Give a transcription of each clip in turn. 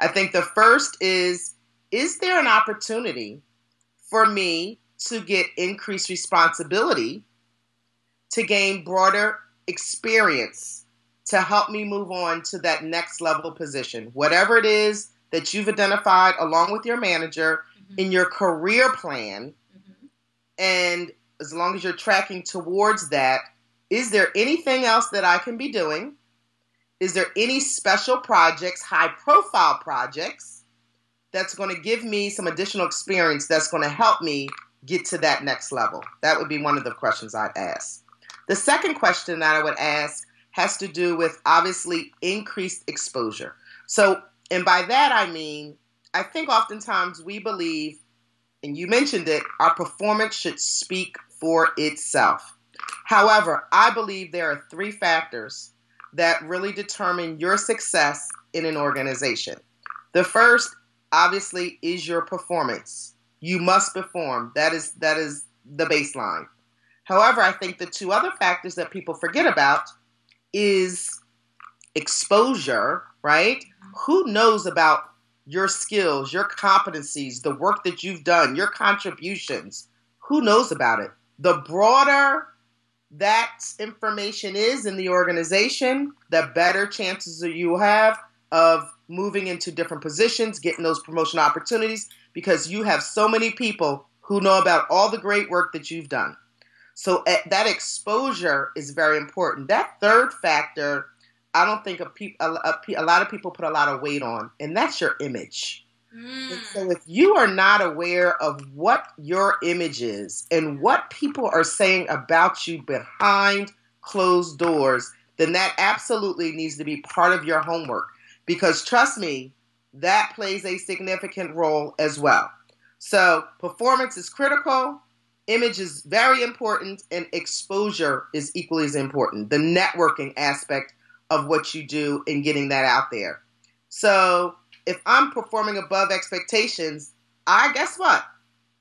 I think the first is there an opportunity for me to get increased responsibility, to gain broader experience, to help me move on to that next level position? Whatever it is that you've identified along with your manager in your career plan, and as long as you're tracking towards that, is there anything else that I can be doing? Is there any special projects, high profile projects, that's going to give me some additional experience that's going to help me get to that next level? That would be one of the questions I'd ask. The second question that I would ask has to do with, obviously, increased exposure. So, and by that I mean, I think oftentimes we believe, and you mentioned it, our performance should speak for itself. However, I believe there are three factors that really determine your success in an organization. The first, obviously, is your performance. You must perform. That is the baseline. However, I think the two other factors that people forget about is exposure, right? Who knows about your skills, your competencies, the work that you've done, your contributions? Who knows about it? The broader that information is in the organization, the better chances that you have of moving into different positions, getting those promotion opportunities, because you have so many people who know about all the great work that you've done. So that exposure is very important. That third factor, I don't think a lot of people put a lot of weight on, and that's your image. And so if you are not aware of what your image is and what people are saying about you behind closed doors, then that absolutely needs to be part of your homework. Because trust me, that plays a significant role as well. So performance is critical, image is very important, and exposure is equally as important. The networking aspect of what you do and getting that out there. So if I'm performing above expectations, guess what?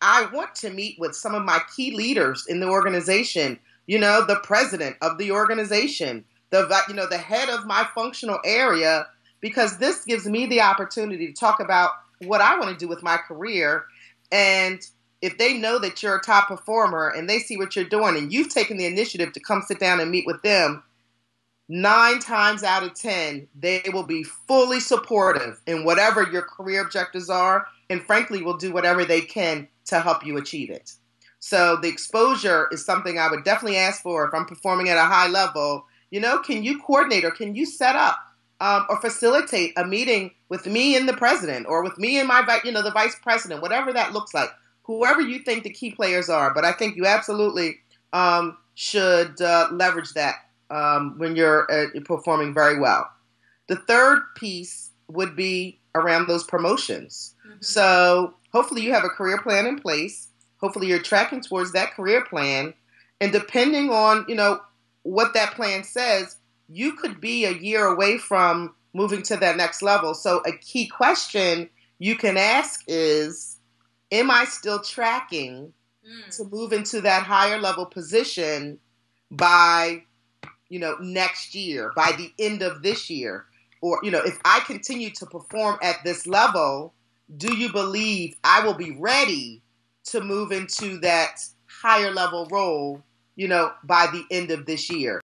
I want to meet with some of my key leaders in the organization, the president of the organization, the head of my functional area, because this gives me the opportunity to talk about what I want to do with my career. And if they know that you're a top performer and they see what you're doing and you've taken the initiative to come sit down and meet with them, 9 times out of 10, they will be fully supportive in whatever your career objectives are, and frankly, will do whatever they can to help you achieve it. So the exposure is something I would definitely ask for if I'm performing at a high level. Can you coordinate or can you set up or facilitate a meeting with me and the president, or with me and the vice president, whatever that looks like, whoever you think the key players are. But I think you absolutely should leverage that when you're performing very well. The third piece would be around those promotions. So hopefully you have a career plan in place. Hopefully you're tracking towards that career plan. And depending on, what that plan says, you could be a year away from moving to that next level. So a key question you can ask is, am I still tracking to move into that higher level position by next year, by the end of this year? Or, if I continue to perform at this level, do you believe I will be ready to move into that higher level role, by the end of this year?